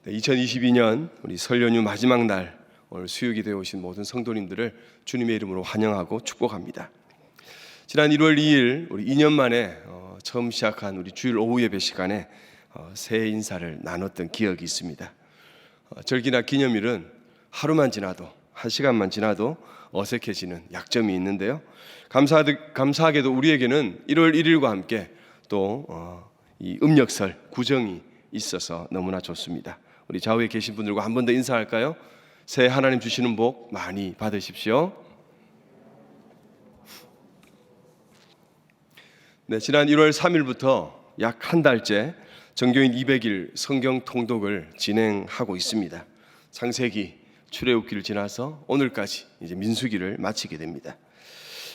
2022년 우리 설 연휴 마지막 날 오늘 수육이 되어 오신 모든 성도님들을 주님의 이름으로 환영하고 축복합니다. 지난 1월 2일 우리 2년 만에 처음 시작한 우리 주일 오후 예배 시간에 새해 인사를 나눴던 기억이 있습니다. 절기나 기념일은 하루만 지나도, 한 시간만 지나도 어색해지는 약점이 있는데요. 감사하게도 우리에게는 1월 1일과 함께 또 이 음력설 구정이 있어서 너무나 좋습니다. 우리 좌우에 계신 분들과 한 번 더 인사할까요? 새해 하나님 주시는 복 많이 받으십시오. 네, 지난 1월 3일부터 약 한 달째 정교인 200일 성경 통독을 진행하고 있습니다. 창세기, 출애굽기를 지나서 오늘까지 이제 민수기를 마치게 됩니다.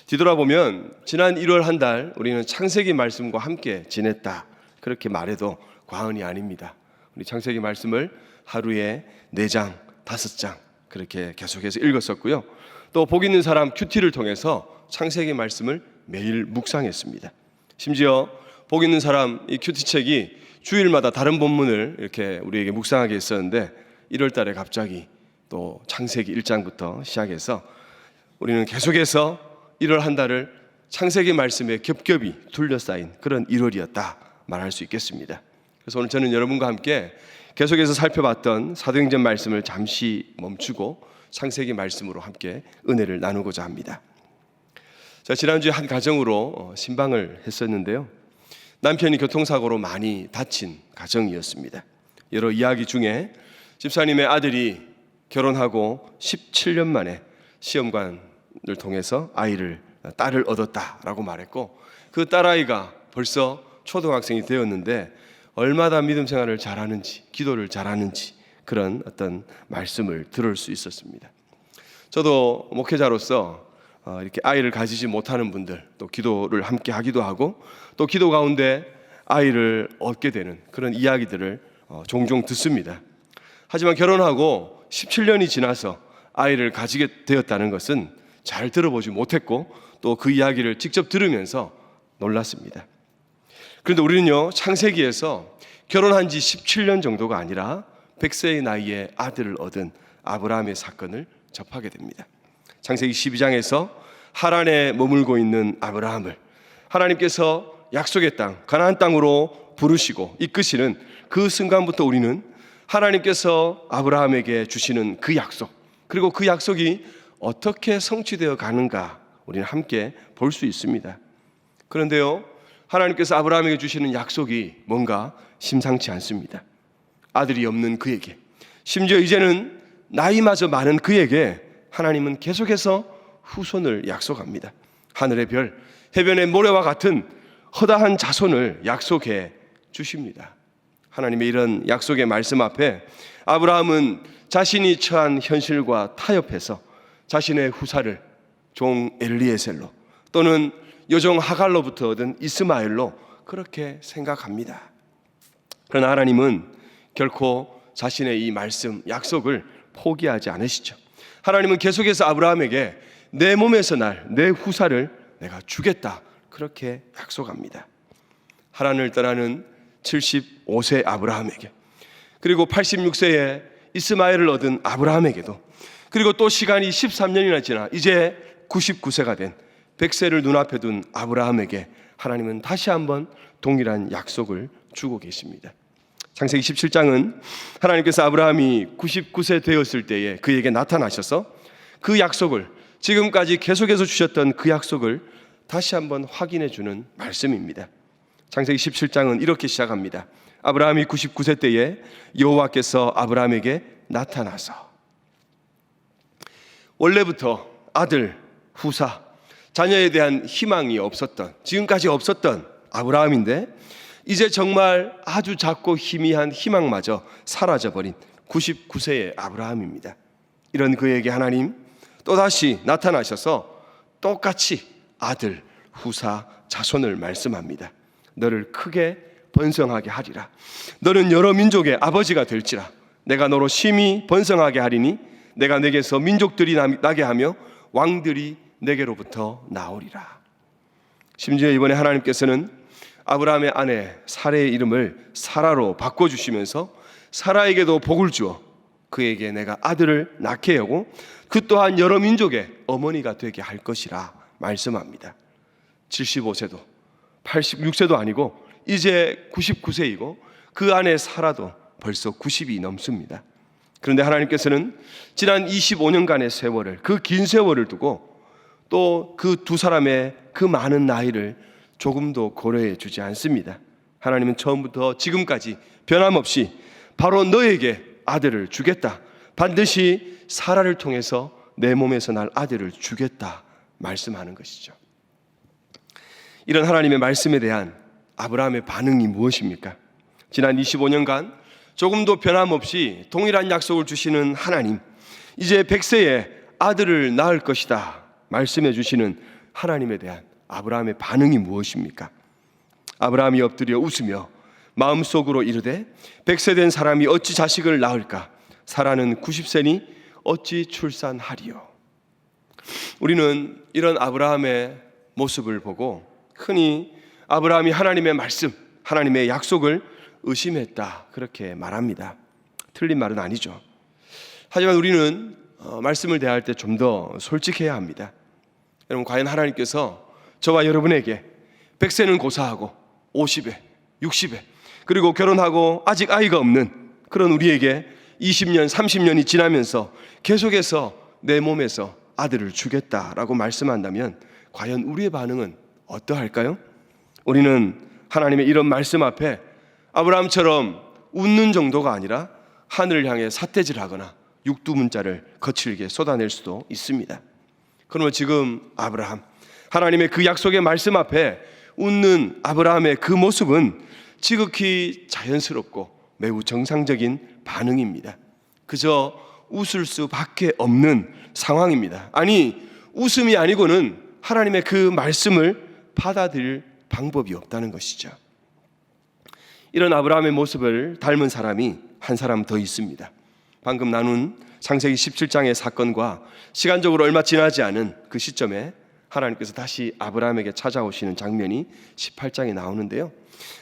뒤돌아보면 지난 1월 한 달 우리는 창세기 말씀과 함께 지냈다, 그렇게 말해도 과언이 아닙니다. 우리 창세기 말씀을 하루에 4장, 5장 그렇게 계속해서 읽었었고요. 또 복 있는 사람 큐티를 통해서 창세기 말씀을 매일 묵상했습니다. 심지어 복 있는 사람 이 큐티 책이 주일마다 다른 본문을 이렇게 우리에게 묵상하게 했었는데 1월 달에 갑자기 또 창세기 1장부터 시작해서 우리는 계속해서 1월 한 달을 창세기 말씀에 겹겹이 둘러싸인 그런 1월이었다 말할 수 있겠습니다. 그래서 오늘 저는 여러분과 함께 계속해서 살펴봤던 사도행전 말씀을 잠시 멈추고 창세기 말씀으로 함께 은혜를 나누고자 합니다. 자, 지난주에 한 가정으로 신방을 했었는데요. 남편이 교통사고로 많이 다친 가정이었습니다. 여러 이야기 중에 집사님의 아들이 결혼하고 17년 만에 시험관을 통해서 딸을 얻었다라고 말했고, 그 딸아이가 벌써 초등학생이 되었는데 얼마나 믿음 생활을 잘하는지, 기도를 잘하는지 그런 어떤 말씀을 들을 수 있었습니다. 저도 목회자로서 이렇게 아이를 가지지 못하는 분들, 또 기도를 함께 하기도 하고 또 기도 가운데 아이를 얻게 되는 그런 이야기들을 종종 듣습니다. 하지만 결혼하고 17년이 지나서 아이를 가지게 되었다는 것은 잘 들어보지 못했고 또 그 이야기를 직접 들으면서 놀랐습니다. 그런데 우리는요, 창세기에서 결혼한 지 17년 정도가 아니라 100세의 나이에 아들을 얻은 아브라함의 사건을 접하게 됩니다. 창세기 12장에서 하란에 머물고 있는 아브라함을 하나님께서 약속의 땅, 가나안 땅으로 부르시고 이끄시는 그 순간부터 우리는 하나님께서 아브라함에게 주시는 그 약속, 그리고 그 약속이 어떻게 성취되어 가는가 우리는 함께 볼 수 있습니다. 그런데요, 하나님께서 아브라함에게 주시는 약속이 뭔가 심상치 않습니다. 아들이 없는 그에게, 심지어 이제는 나이마저 많은 그에게 하나님은 계속해서 후손을 약속합니다. 하늘의 별, 해변의 모래와 같은 허다한 자손을 약속해 주십니다. 하나님의 이런 약속의 말씀 앞에 아브라함은 자신이 처한 현실과 타협해서 자신의 후사를 종 엘리에셀로 또는 여종 하갈로부터 얻은 이스마엘로 그렇게 생각합니다. 그러나 하나님은 결코 자신의 이 말씀, 약속을 포기하지 않으시죠. 하나님은 계속해서 아브라함에게 내 몸에서 내 후사를 내가 주겠다, 그렇게 약속합니다. 하란을 떠나는 75세 아브라함에게, 그리고 86세에 이스마엘을 얻은 아브라함에게도, 그리고 또 시간이 13년이나 지나 이제 99세가 된 100세를 눈앞에 둔 아브라함에게 하나님은 다시 한번 동일한 약속을 주고 계십니다. 창세기 17장은 하나님께서 아브라함이 99세 되었을 때에 그에게 나타나셔서 그 약속을, 지금까지 계속해서 주셨던 그 약속을 다시 한번 확인해 주는 말씀입니다. 창세기 17장은 이렇게 시작합니다. 아브라함이 99세 때에 여호와께서 아브라함에게 나타나서, 원래부터 아들, 후사, 자녀에 대한 희망이 없었던, 지금까지 없었던 아브라함인데 이제 정말 아주 작고 희미한 희망마저 사라져버린 99세의 아브라함입니다. 이런 그에게 하나님 또다시 나타나셔서 똑같이 아들, 후사, 자손을 말씀합니다. 너를 크게 번성하게 하리라. 너는 여러 민족의 아버지가 될지라. 내가 너로 심히 번성하게 하리니 내가 내게서 민족들이 나게 하며 왕들이 내게로부터 나오리라. 심지어 이번에 하나님께서는 아브라함의 아내 사레의 이름을 사라로 바꿔주시면서 사라에게도 복을 주어 그에게 내가 아들을 낳게 하고 그 또한 여러 민족의 어머니가 되게 할 것이라 말씀합니다. 75세도 86세도 아니고 이제 99세이고 그 안에 살아도 벌써 90이 넘습니다. 그런데 하나님께서는 지난 25년간의 세월을, 그 긴 세월을 두고 또 그 두 사람의 그 많은 나이를 조금도 고려해 주지 않습니다. 하나님은 처음부터 지금까지 변함없이 바로 너에게 아들을 주겠다, 반드시 사라를 통해서 내 몸에서 날 아들을 주겠다 말씀하는 것이죠. 이런 하나님의 말씀에 대한 아브라함의 반응이 무엇입니까? 지난 25년간 조금도 변함없이 동일한 약속을 주시는 하나님, 이제 100세에 아들을 낳을 것이다 말씀해 주시는 하나님에 대한 아브라함의 반응이 무엇입니까? 아브라함이 엎드려 웃으며 마음속으로 이르되 100세 된 사람이 어찌 자식을 낳을까? 사라는 90세니 어찌 출산하리요? 우리는 이런 아브라함의 모습을 보고 흔히 아브라함이 하나님의 말씀, 하나님의 약속을 의심했다 그렇게 말합니다. 틀린 말은 아니죠. 하지만 우리는 말씀을 대할 때 좀 더 솔직해야 합니다. 여러분, 과연 하나님께서 저와 여러분에게 100세는 고사하고 50에 60에 그리고 결혼하고 아직 아이가 없는 그런 우리에게 20년 30년이 지나면서 계속해서 내 몸에서 아들을 주겠다라고 말씀한다면 과연 우리의 반응은 어떠할까요? 우리는 하나님의 이런 말씀 앞에 아브라함처럼 웃는 정도가 아니라 하늘을 향해 삿대질하거나 육두문자를 거칠게 쏟아낼 수도 있습니다. 그러면 지금 아브라함, 하나님의 그 약속의 말씀 앞에 웃는 아브라함의 그 모습은 지극히 자연스럽고 매우 정상적인 반응입니다. 그저 웃을 수밖에 없는 상황입니다. 아니, 웃음이 아니고는 하나님의 그 말씀을 받아들일 방법이 없다는 것이죠. 이런 아브라함의 모습을 닮은 사람이 한 사람 더 있습니다. 방금 나눈 창세기 17장의 사건과 시간적으로 얼마 지나지 않은 그 시점에 하나님께서 다시 아브라함에게 찾아오시는 장면이 18장에 나오는데요.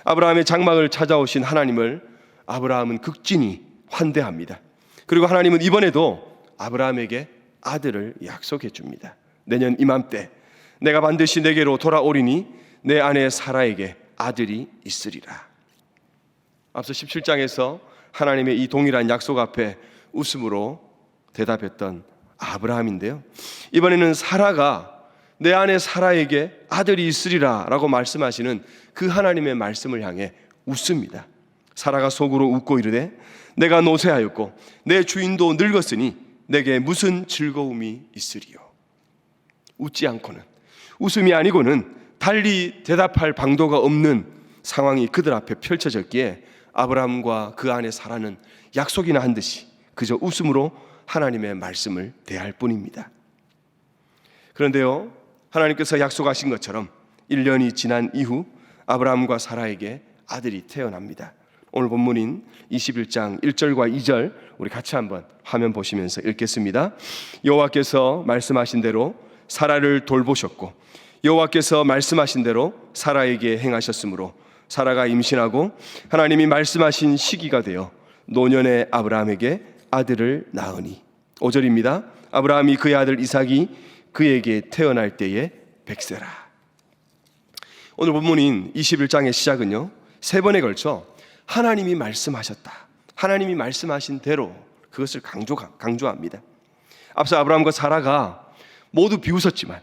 아브라함의 장막을 찾아오신 하나님을 아브라함은 극진히 환대합니다. 그리고 하나님은 이번에도 아브라함에게 아들을 약속해 줍니다. 내년 이맘때 내가 반드시 내게로 돌아오리니 내 아내 사라에게 아들이 있으리라. 앞서 17장에서 하나님의 이 동일한 약속 앞에 웃음으로 대답했던 아브라함인데요, 이번에는 사라가 내 아내 사라에게 아들이 있으리라 라고 말씀하시는 그 하나님의 말씀을 향해 웃습니다. 사라가 속으로 웃고 이르되 내가 노쇠하였고 내 주인도 늙었으니 내게 무슨 즐거움이 있으리요? 웃지 않고는, 웃음이 아니고는 달리 대답할 방도가 없는 상황이 그들 앞에 펼쳐졌기에 아브라함과 그 아내 사라는 약속이나 한 듯이 그저 웃음으로 하나님의 말씀을 대할 뿐입니다. 그런데요, 하나님께서 약속하신 것처럼 1년이 지난 이후 아브라함과 사라에게 아들이 태어납니다. 오늘 본문인 21장 1절과 2절 우리 같이 한번 화면 보시면서 읽겠습니다. 여호와께서 말씀하신 대로 사라를 돌보셨고 여호와께서 말씀하신 대로 사라에게 행하셨으므로 사라가 임신하고 하나님이 말씀하신 시기가 되어 노년의 아브라함에게 아들을 낳으니. 5절입니다. 아브라함이 그의 아들 이삭이 그에게 태어날 때에 100세라. 오늘 본문인 21장의 시작은요, 세 번에 걸쳐 하나님이 말씀하셨다, 하나님이 말씀하신 대로 그것을 강조합니다. 앞서 아브라함과 사라가 모두 비웃었지만,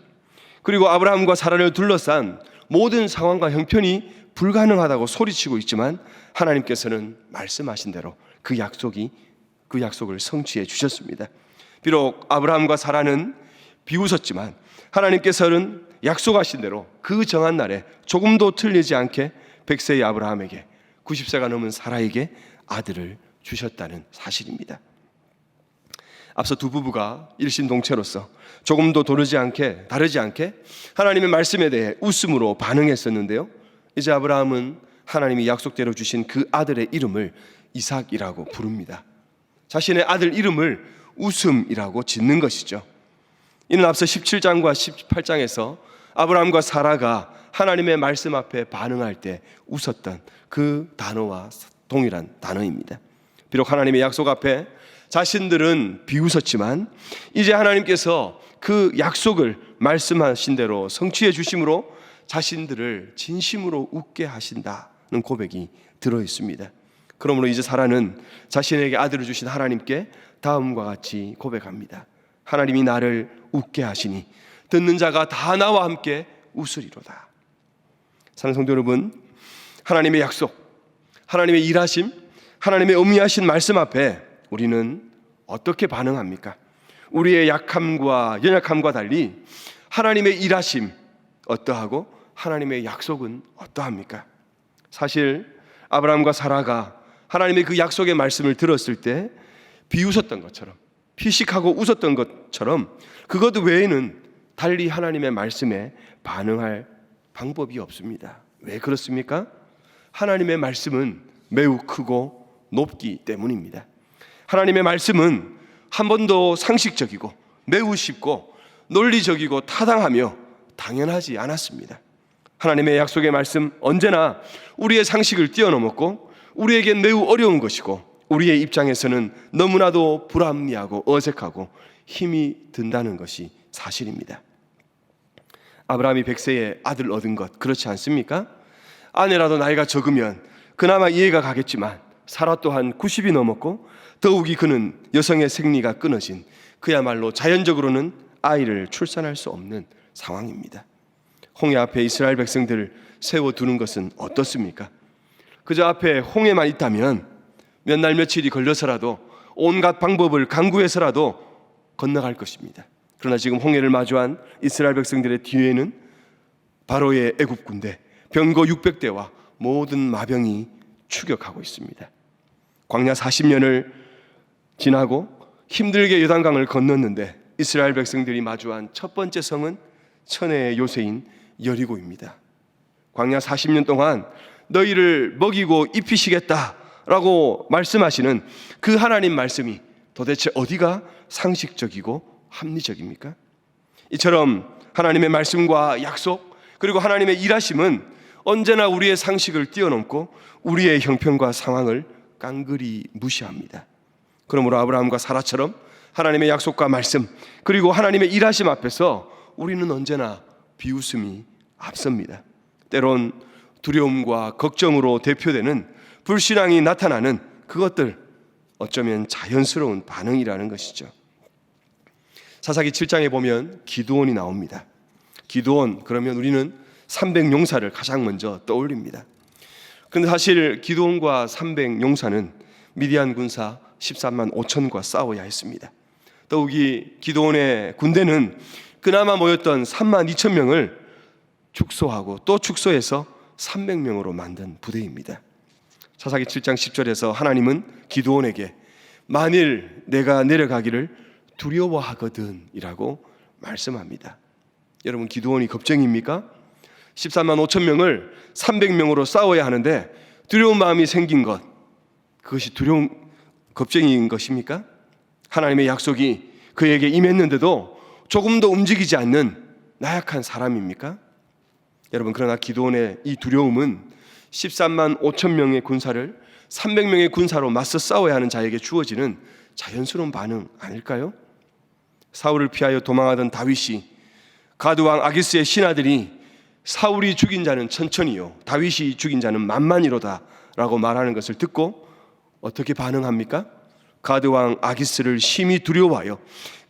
그리고 아브라함과 사라를 둘러싼 모든 상황과 형편이 불가능하다고 소리치고 있지만 하나님께서는 말씀하신 대로 그 약속을 성취해 주셨습니다. 비록 아브라함과 사라는 비웃었지만 하나님께서는 약속하신 대로 그 정한 날에 조금도 틀리지 않게 100세의 아브라함에게 90세가 넘은 사라에게 아들을 주셨다는 사실입니다. 앞서 두 부부가 일심동체로서 조금도 다르지 않게 하나님의 말씀에 대해 웃음으로 반응했었는데요, 이제 아브라함은 하나님이 약속대로 주신 그 아들의 이름을 이삭이라고 부릅니다. 자신의 아들 이름을 웃음이라고 짓는 것이죠. 이는 앞서 17장과 18장에서 아브라함과 사라가 하나님의 말씀 앞에 반응할 때 웃었던 그 단어와 동일한 단어입니다. 비록 하나님의 약속 앞에 자신들은 비웃었지만 이제 하나님께서 그 약속을 말씀하신 대로 성취해 주심으로 자신들을 진심으로 웃게 하신다는 고백이 들어 있습니다. 그러므로 이제 사라는 자신에게 아들을 주신 하나님께 다음과 같이 고백합니다. 하나님이 나를 웃게 하시니 듣는 자가 다 나와 함께 웃으리로다. 사랑하는 성도 여러분, 하나님의 약속, 하나님의 일하심, 하나님의 엄미하신 말씀 앞에 우리는 어떻게 반응합니까? 우리의 약함과 연약함과 달리 하나님의 일하심 어떠하고 하나님의 약속은 어떠합니까? 사실 아브라함과 사라가 하나님의 그 약속의 말씀을 들었을 때 비웃었던 것처럼, 피식하고 웃었던 것처럼 그것 외에는 달리 하나님의 말씀에 반응할 방법이 없습니다. 왜 그렇습니까? 하나님의 말씀은 매우 크고 높기 때문입니다. 하나님의 말씀은 한 번도 상식적이고 매우 쉽고 논리적이고 타당하며 당연하지 않았습니다. 하나님의 약속의 말씀 언제나 우리의 상식을 뛰어넘었고 우리에겐 매우 어려운 것이고 우리의 입장에서는 너무나도 불합리하고 어색하고 힘이 든다는 것이 사실입니다. 아브라함이 100세에 아들 얻은 것 그렇지 않습니까? 아내라도 나이가 적으면 그나마 이해가 가겠지만 사라 또한 90이 넘었고 더욱이 그는 여성의 생리가 끊어진 그야말로 자연적으로는 아이를 출산할 수 없는 상황입니다. 홍해 앞에 이스라엘 백성들을 세워두는 것은 어떻습니까? 그저 앞에 홍해만 있다면 몇 날 며칠이 걸려서라도 온갖 방법을 강구해서라도 건너갈 것입니다. 그러나 지금 홍해를 마주한 이스라엘 백성들의 뒤에는 바로의 애굽 군대 병거 600대와 모든 마병이 추격하고 있습니다. 광야 40년을 지나고 힘들게 요단강을 건넜는데 이스라엘 백성들이 마주한 첫 번째 성은 천혜의 요새인 여리고입니다. 광야 40년 동안 너희를 먹이고 입히시겠다라고 말씀하시는 그 하나님 말씀이 도대체 어디가 상식적이고 합리적입니까? 이처럼 하나님의 말씀과 약속 그리고 하나님의 일하심은 언제나 우리의 상식을 뛰어넘고 우리의 형편과 상황을 깡그리 무시합니다. 그러므로 아브라함과 사라처럼 하나님의 약속과 말씀 그리고 하나님의 일하심 앞에서 우리는 언제나 비웃음이 앞섭니다. 때론 두려움과 걱정으로 대표되는 불신앙이 나타나는 그것들 어쩌면 자연스러운 반응이라는 것이죠. 사사기 7장에 보면 기드온이 나옵니다. 기드온 그러면 우리는 300용사를 가장 먼저 떠올립니다. 그런데 사실 기드온과 300용사는 미디안 군사 13만 5천과 싸워야 했습니다. 더욱이 기드온의 군대는 그나마 모였던 3만 2천 명을 축소하고 또 축소해서 300명으로 만든 부대입니다. 사사기 7장 10절에서 하나님은 기드온에게 만일 내가 내려가기를 두려워하거든 이라고 말씀합니다. 여러분 기드온이 겁쟁입니까? 13만 5천 명을 300명으로 싸워야 하는데 두려운 마음이 생긴 것 그것이 두려운 겁쟁이인 것입니까? 하나님의 약속이 그에게 임했는데도 조금도 움직이지 않는 나약한 사람입니까? 여러분 그러나 기드온의 이 두려움은 13만 5천 명의 군사를 300명의 군사로 맞서 싸워야 하는 자에게 주어지는 자연스러운 반응 아닐까요? 사울을 피하여 도망하던 다윗이 가드왕 아기스의 신하들이 사울이 죽인 자는 천천히요 다윗이 죽인 자는 만만이로다 라고 말하는 것을 듣고 어떻게 반응합니까? 가드왕 아기스를 심히 두려워하여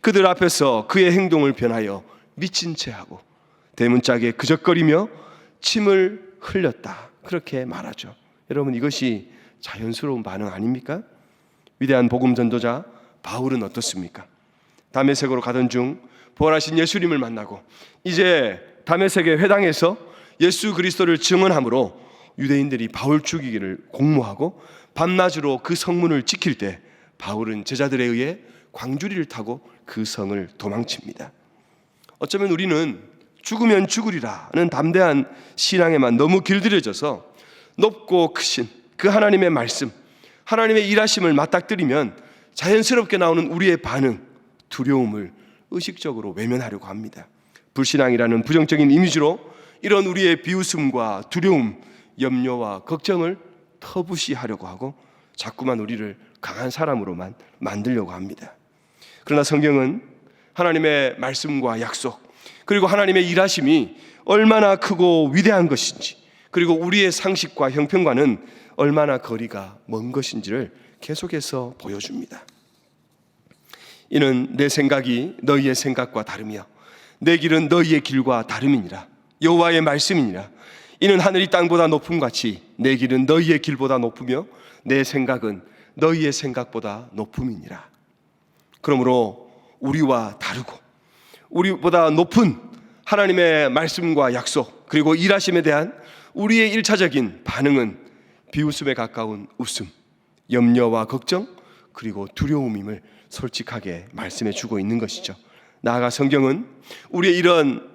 그들 앞에서 그의 행동을 변하여 미친 채 하고 대문짝에 그적거리며 침을 흘렸다 그렇게 말하죠. 여러분 이것이 자연스러운 반응 아닙니까? 위대한 복음 전도자 바울은 어떻습니까? 다메섹으로 가던 중 부활하신 예수님을 만나고 이제 다메섹의 회당에서 예수 그리스도를 증언함으로 유대인들이 바울 죽이기를 공모하고 밤낮으로 그 성문을 지킬 때 바울은 제자들에 의해 광주리를 타고 그 성을 도망칩니다. 어쩌면 우리는 죽으면 죽으리라는 담대한 신앙에만 너무 길들여져서 높고 크신 그 하나님의 말씀, 하나님의 일하심을 맞닥뜨리면 자연스럽게 나오는 우리의 반응, 두려움을 의식적으로 외면하려고 합니다. 불신앙이라는 부정적인 이미지로 이런 우리의 비웃음과 두려움, 염려와 걱정을 터부시하려고 하고 자꾸만 우리를 강한 사람으로만 만들려고 합니다. 그러나 성경은 하나님의 말씀과 약속, 그리고 하나님의 일하심이 얼마나 크고 위대한 것인지, 그리고 우리의 상식과 형편과는 얼마나 거리가 먼 것인지를 계속해서 보여줍니다. 이는 내 생각이 너희의 생각과 다르며 내 길은 너희의 길과 다름이니라. 여호와의 말씀이니라. 이는 하늘이 땅보다 높음 같이 내 길은 너희의 길보다 높으며 내 생각은 너희의 생각보다 높음이니라. 그러므로 우리와 다르고 우리보다 높은 하나님의 말씀과 약속, 그리고 일하심에 대한 우리의 1차적인 반응은 비웃음에 가까운 웃음, 염려와 걱정, 그리고 두려움임을 솔직하게 말씀해 주고 있는 것이죠. 나아가 성경은 우리의 이런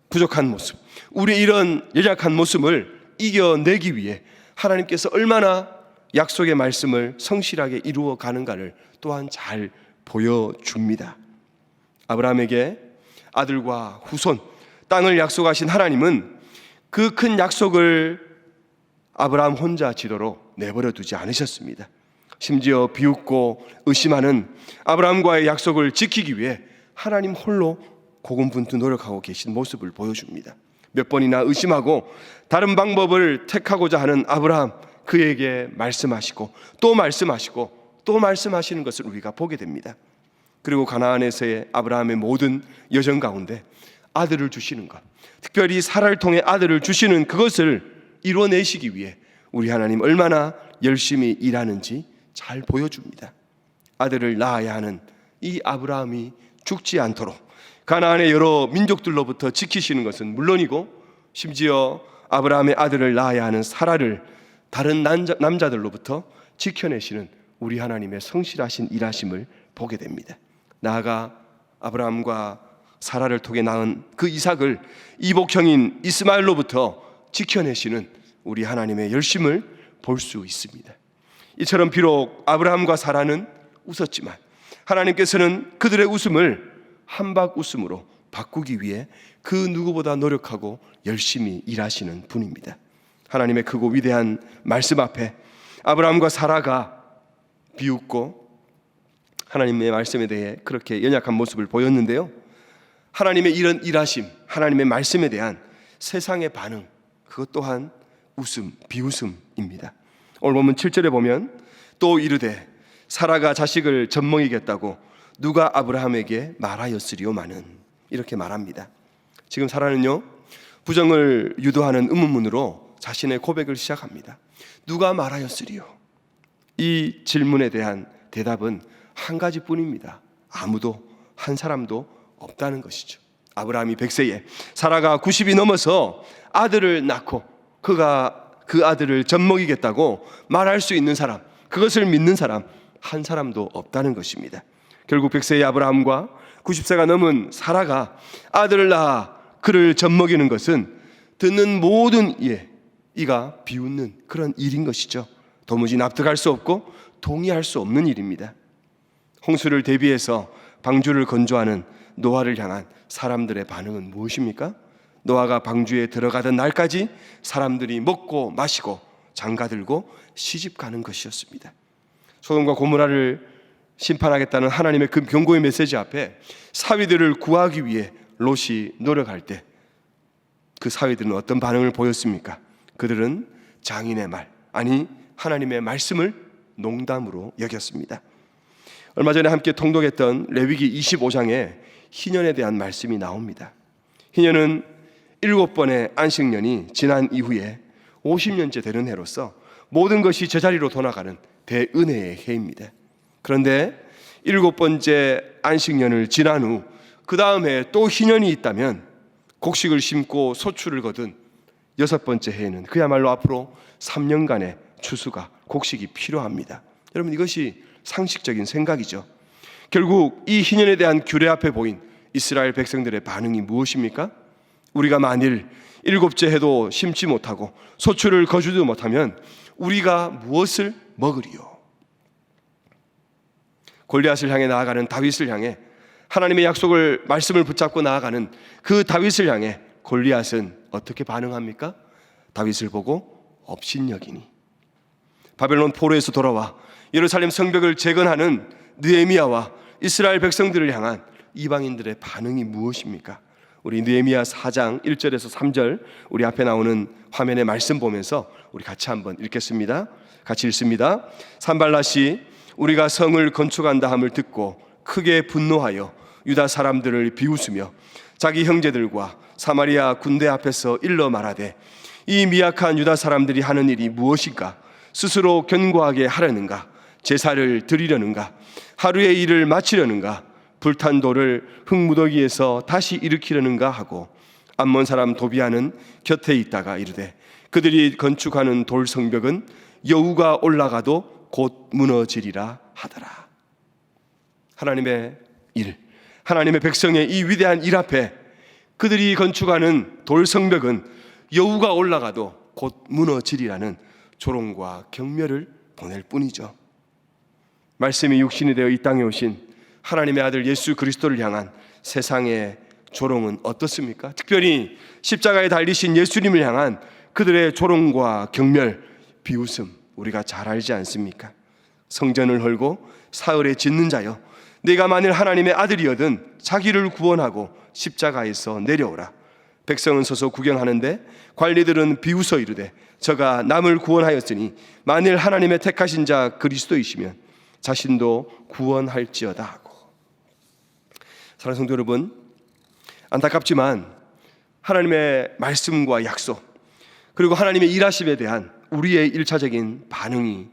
부족한 모습, 우리의 이런 연약한 모습을 이겨내기 위해 하나님께서 얼마나 약속의 말씀을 성실하게 이루어 가는가를 또한 잘 보여줍니다. 아브라함에게 아들과 후손, 땅을 약속하신 하나님은 그 큰 약속을 아브라함 혼자 지도로 내버려 두지 않으셨습니다. 심지어 비웃고 의심하는 아브라함과의 약속을 지키기 위해 하나님 홀로 고군분투 노력하고 계신 모습을 보여줍니다. 몇 번이나 의심하고 다른 방법을 택하고자 하는 아브라함, 그에게 말씀하시고 또 말씀하시고 또 말씀하시는 것을 우리가 보게 됩니다. 그리고 가나안에서의 아브라함의 모든 여정 가운데 아들을 주시는 것, 특별히 사라를 통해 아들을 주시는 그것을 이뤄내시기 위해 우리 하나님 얼마나 열심히 일하는지 잘 보여줍니다. 아들을 낳아야 하는 이 아브라함이 죽지 않도록 가나안의 여러 민족들로부터 지키시는 것은 물론이고, 심지어 아브라함의 아들을 낳아야 하는 사라를 다른 남자들로부터 지켜내시는 우리 하나님의 성실하신 일하심을 보게 됩니다. 나아가 아브라함과 사라를 통해 낳은 그 이삭을 이복형인 이스마엘로부터 지켜내시는 우리 하나님의 열심을 볼 수 있습니다. 이처럼 비록 아브라함과 사라는 웃었지만 하나님께서는 그들의 웃음을 한박 웃음으로 바꾸기 위해 그 누구보다 노력하고 열심히 일하시는 분입니다. 하나님의 크고 위대한 말씀 앞에 아브라함과 사라가 비웃고 하나님의 말씀에 대해 그렇게 연약한 모습을 보였는데요, 하나님의 이런 일하심, 하나님의 말씀에 대한 세상의 반응, 그것 또한 웃음, 비웃음입니다. 오늘 보면 7절에 보면 또 이르되 사라가 자식을 젖먹이겠다고 누가 아브라함에게 말하였으리요마는, 이렇게 말합니다. 지금 사라는요, 부정을 유도하는 의문문으로 자신의 고백을 시작합니다. 누가 말하였으리요? 이 질문에 대한 대답은 한 가지뿐입니다. 아무도, 한 사람도 없다는 것이죠. 아브라함이 100세에 사라가 90이 넘어서 아들을 낳고 그가 그 아들을 젖먹이겠다고 말할 수 있는 사람, 그것을 믿는 사람 한 사람도 없다는 것입니다. 결국 100세의 아브라함과 90세가 넘은 사라가 아들을 낳아 그를 젖먹이는 것은 듣는 모든 이가 비웃는 그런 일인 것이죠. 도무지 납득할 수 없고 동의할 수 없는 일입니다. 홍수를 대비해서 방주를 건조하는 노아를 향한 사람들의 반응은 무엇입니까? 노아가 방주에 들어가던 날까지 사람들이 먹고 마시고 장가들고 시집가는 것이었습니다. 소돔과 고모라를 심판하겠다는 하나님의 그 경고의 메시지 앞에 사위들을 구하기 위해 롯이 노력할 때 그 사위들은 어떤 반응을 보였습니까? 그들은 장인의 말, 아니 하나님의 말씀을 농담으로 여겼습니다. 얼마 전에 함께 통독했던 레위기 25장에 희년에 대한 말씀이 나옵니다. 희년은 7번의 안식년이 지난 이후에 50년째 되는 해로서 모든 것이 제자리로 돌아가는 대은혜의 해입니다. 그런데 7번째 안식년을 지난 후 그 다음 해에 또 희년이 있다면 곡식을 심고 소출을 거둔 6번째 해에는 그야말로 앞으로 3년간의 추수가, 곡식이 필요합니다. 여러분, 이것이 상식적인 생각이죠. 결국 이 희년에 대한 규례 앞에 보인 이스라엘 백성들의 반응이 무엇입니까? 우리가 만일 7째 해도 심지 못하고 소출을 거두지 못하면 우리가 무엇을 먹으리요? 골리앗을 향해 나아가는 다윗을 향해 하나님의 약속을, 말씀을 붙잡고 나아가는 그 다윗을 향해 골리앗은 어떻게 반응합니까? 다윗을 보고 업신여기니, 바벨론 포로에서 돌아와 예루살렘 성벽을 재건하는 느헤미야와 이스라엘 백성들을 향한 이방인들의 반응이 무엇입니까? 우리 느헤미야 4장 1절에서 3절 우리 앞에 나오는 화면의 말씀 보면서 우리 같이 한번 읽겠습니다. 같이 읽습니다. 산발랏이 우리가 성을 건축한다 함을 듣고 크게 분노하여 유다 사람들을 비웃으며 자기 형제들과 사마리아 군대 앞에서 일러 말하되 이 미약한 유다 사람들이 하는 일이 무엇인가? 스스로 견고하게 하려는가? 제사를 드리려는가? 하루의 일을 마치려는가? 불탄 돌을 흙무더기에서 다시 일으키려는가 하고 암몬 사람 도비아는 곁에 있다가 이르되 그들이 건축하는 돌 성벽은 여우가 올라가도 곧 무너지리라 하더라. 하나님의 일, 하나님의 백성의 이 위대한 일 앞에 그들이 건축하는 돌 성벽은 여우가 올라가도 곧 무너지리라는 조롱과 경멸을 보낼 뿐이죠. 말씀이 육신이 되어 이 땅에 오신 하나님의 아들 예수 그리스도를 향한 세상의 조롱은 어떻습니까? 특별히 십자가에 달리신 예수님을 향한 그들의 조롱과 경멸, 비웃음 우리가 잘 알지 않습니까? 성전을 헐고 사흘에 짓는 자여, 네가 만일 하나님의 아들이거든 자기를 구원하고 십자가에서 내려오라. 백성은 서서 구경하는데 관리들은 비웃어 이르되 저가 남을 구원하였으니 만일 하나님의 택하신 자 그리스도이시면 자신도 구원할지어다 하고. 사랑하는 성도 여러분, 안타깝지만 하나님의 말씀과 약속 그리고 하나님의 일하심에 대한 우리의 1차적인 반응이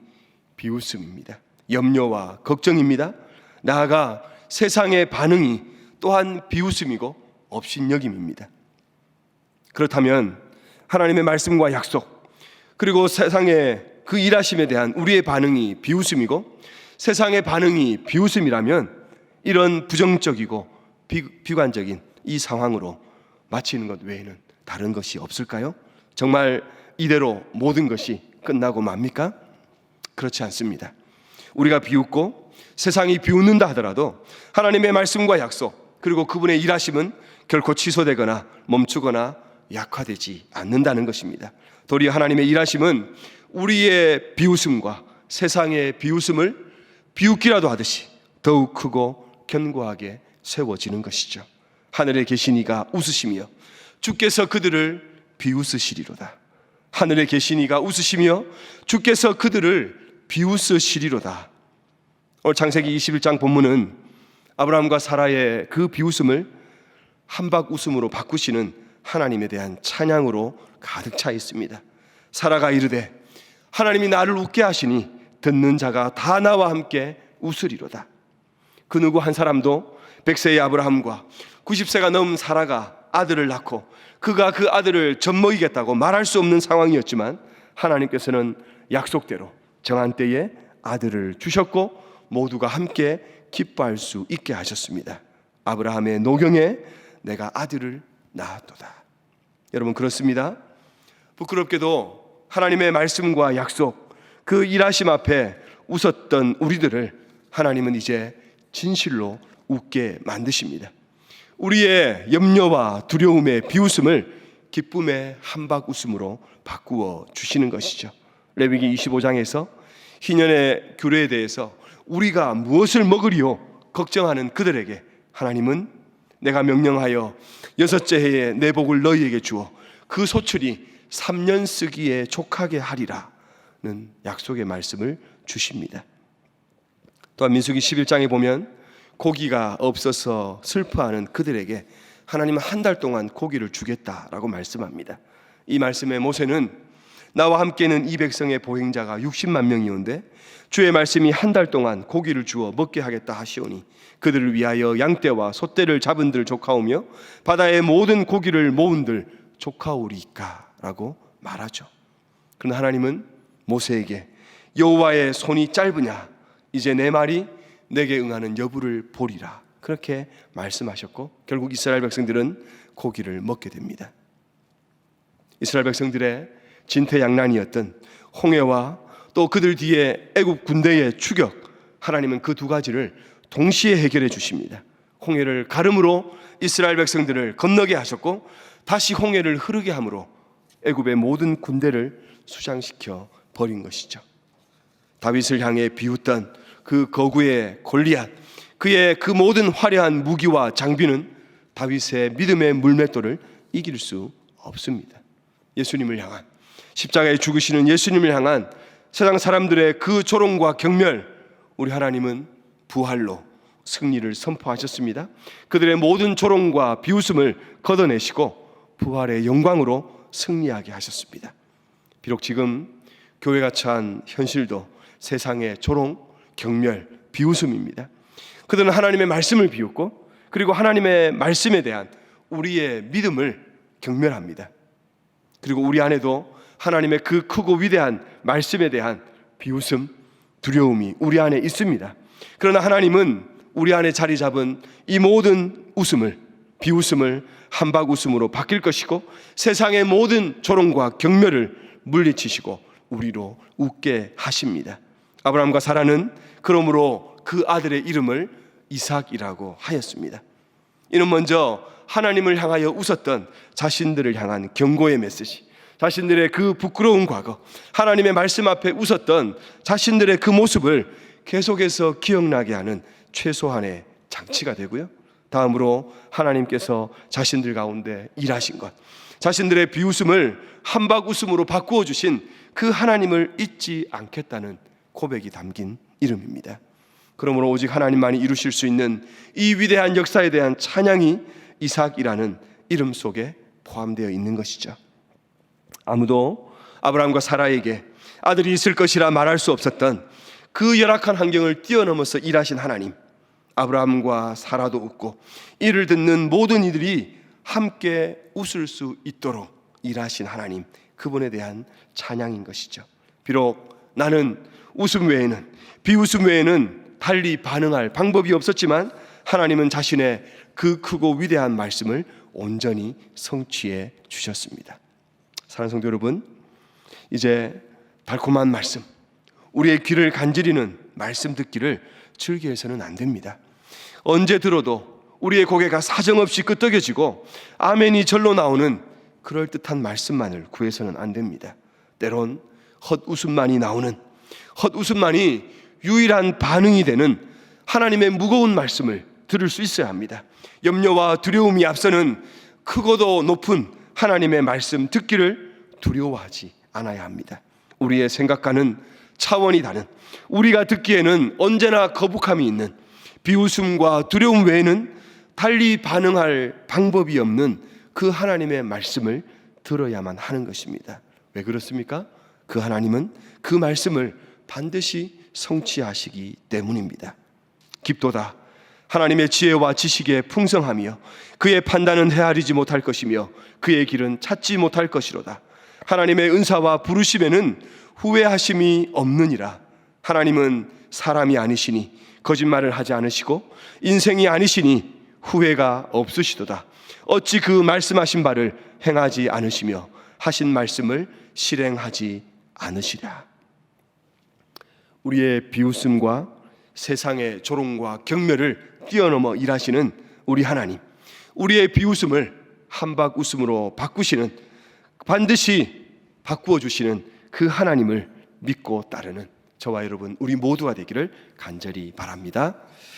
비웃음입니다. 염려와 걱정입니다. 나아가 세상의 반응이 또한 비웃음이고 업신여김입니다. 그렇다면 하나님의 말씀과 약속 그리고 세상의 그 일하심에 대한 우리의 반응이 비웃음이고 세상의 반응이 비웃음이라면 이런 부정적이고 비관적인 이 상황으로 마치는 것 외에는 다른 것이 없을까요? 정말 이대로 모든 것이 끝나고 맙니까? 그렇지 않습니다. 우리가 비웃고 세상이 비웃는다 하더라도 하나님의 말씀과 약속 그리고 그분의 일하심은 결코 취소되거나 멈추거나 약화되지 않는다는 것입니다. 도리어 하나님의 일하심은 우리의 비웃음과 세상의 비웃음을 비웃기라도 하듯이 더욱 크고 견고하게 세워지는 것이죠. 하늘에 계신 이가 웃으시며 주께서 그들을 비웃으시리로다. 하늘에 계신 이가 웃으시며 주께서 그들을 비웃으시리로다. 오늘 창세기 21장 본문은 아브라함과 사라의 그 비웃음을 한박 웃음으로 바꾸시는 하나님에 대한 찬양으로 가득 차 있습니다. 사라가 이르되 하나님이 나를 웃게 하시니 듣는 자가 다 나와 함께 웃으리로다. 그 누구 한 사람도 100세의 아브라함과 90세가 넘은 사라가 아들을 낳고 그가 그 아들을 젖먹이겠다고 말할 수 없는 상황이었지만 하나님께서는 약속대로 정한 때에 아들을 주셨고 모두가 함께 기뻐할 수 있게 하셨습니다. 아브라함의 노경에 내가 아들을 낳았도다. 여러분 그렇습니다. 부끄럽게도 하나님의 말씀과 약속 그 일하심 앞에 웃었던 우리들을 하나님은 이제 진실로 웃게 만드십니다. 우리의 염려와 두려움의 비웃음을 기쁨의 한박 웃음으로 바꾸어 주시는 것이죠. 레위기 25장에서 희년의 규례에 대해서 우리가 무엇을 먹으리요 걱정하는 그들에게 하나님은 내가 명령하여 6째 해에 내 복을 너희에게 주어 그 소출이 3년 쓰기에 족하게 하리라는 약속의 말씀을 주십니다. 또한 민수기 11장에 보면 고기가 없어서 슬퍼하는 그들에게 하나님은 한 달 동안 고기를 주겠다라고 말씀합니다. 이 말씀에 모세는 나와 함께는 이 백성의 보행자가 60만 명이온데 주의 말씀이 한 달 동안 고기를 주어 먹게 하겠다 하시오니 그들을 위하여 양떼와 소떼를 잡은들 조카오며 바다의 모든 고기를 모은들 조카오리까 라고 말하죠. 그러나 하나님은 모세에게 여호와의 손이 짧으냐 이제 내 말이 내게 응하는 여부를 보리라 그렇게 말씀하셨고 결국 이스라엘 백성들은 고기를 먹게 됩니다. 이스라엘 백성들의 진퇴양난이었던 홍해와 또 그들 뒤에 애국 군대의 추격, 하나님은 그 두 가지를 동시에 해결해 주십니다. 홍해를 가름으로 이스라엘 백성들을 건너게 하셨고 다시 홍해를 흐르게 함으로 애굽의 모든 군대를 수장시켜 버린 것이죠. 다윗을 향해 비웃던 그 거구의 골리앗, 그의 그 모든 화려한 무기와 장비는 다윗의 믿음의 물맷돌을 이길 수 없습니다. 예수님을 향한, 십자가에 죽으시는 예수님을 향한 세상 사람들의 그 조롱과 경멸, 우리 하나님은 부활로 승리를 선포하셨습니다. 그들의 모든 조롱과 비웃음을 걷어내시고 부활의 영광으로 승리하게 하셨습니다. 비록 지금 교회가 처한 현실도 세상의 조롱, 경멸, 비웃음입니다. 그들은 하나님의 말씀을 비웃고 그리고 하나님의 말씀에 대한 우리의 믿음을 경멸합니다. 그리고 우리 안에도 하나님의 그 크고 위대한 말씀에 대한 비웃음, 두려움이 우리 안에 있습니다. 그러나 하나님은 우리 안에 자리 잡은 이 모든 웃음을, 비웃음을 한박 웃음으로 바뀔 것이고 세상의 모든 조롱과 경멸을 물리치시고 우리로 웃게 하십니다. 아브라함과 사라는 그러므로 그 아들의 이름을 이삭이라고 하였습니다. 이는 먼저 하나님을 향하여 웃었던 자신들을 향한 경고의 메시지, 자신들의 그 부끄러운 과거, 하나님의 말씀 앞에 웃었던 자신들의 그 모습을 계속해서 기억나게 하는 최소한의 장치가 되고요. 다음으로 하나님께서 자신들 가운데 일하신 것, 자신들의 비웃음을 한박 웃음으로 바꾸어 주신 그 하나님을 잊지 않겠다는 고백이 담긴 이름입니다. 그러므로 오직 하나님만이 이루실 수 있는 이 위대한 역사에 대한 찬양이 이삭이라는 이름 속에 포함되어 있는 것이죠. 아무도 아브라함과 사라에게 아들이 있을 것이라 말할 수 없었던 그 열악한 환경을 뛰어넘어서 일하신 하나님, 아브라함과 사라도 웃고 이를 듣는 모든 이들이 함께 웃을 수 있도록 일하신 하나님, 그분에 대한 찬양인 것이죠. 비록 나는 웃음 외에는, 비웃음 외에는 달리 반응할 방법이 없었지만 하나님은 자신의 그 크고 위대한 말씀을 온전히 성취해 주셨습니다. 사랑하는 성도 여러분, 이제 달콤한 말씀, 우리의 귀를 간지리는 말씀 듣기를 즐겨해서는 안 됩니다. 언제 들어도 우리의 고개가 사정없이 끄덕여지고 아멘이 절로 나오는 그럴듯한 말씀만을 구해서는 안 됩니다. 때론 헛웃음만이 나오는, 헛웃음만이 유일한 반응이 되는 하나님의 무거운 말씀을 들을 수 있어야 합니다. 염려와 두려움이 앞서는 크고도 높은 하나님의 말씀 듣기를 두려워하지 않아야 합니다. 우리의 생각과는 차원이 다른, 우리가 듣기에는 언제나 거북함이 있는 비웃음과 두려움 외에는 달리 반응할 방법이 없는 그 하나님의 말씀을 들어야만 하는 것입니다. 왜 그렇습니까? 그 하나님은 그 말씀을 반드시 성취하시기 때문입니다. 깊도다 하나님의 지혜와 지식에 풍성하며 그의 판단은 헤아리지 못할 것이며 그의 길은 찾지 못할 것이로다. 하나님의 은사와 부르심에는 후회하심이 없느니라. 하나님은 사람이 아니시니 거짓말을 하지 않으시고 인생이 아니시니 후회가 없으시도다. 어찌 그 말씀하신 바를 행하지 않으시며 하신 말씀을 실행하지 않으시랴. 우리의 비웃음과 세상의 조롱과 경멸을 뛰어넘어 일하시는 우리 하나님, 우리의 비웃음을 한박 웃음으로 바꾸시는, 반드시 바꾸어 주시는 그 하나님을 믿고 따르는 저와 여러분 우리 모두가 되기를 간절히 바랍니다.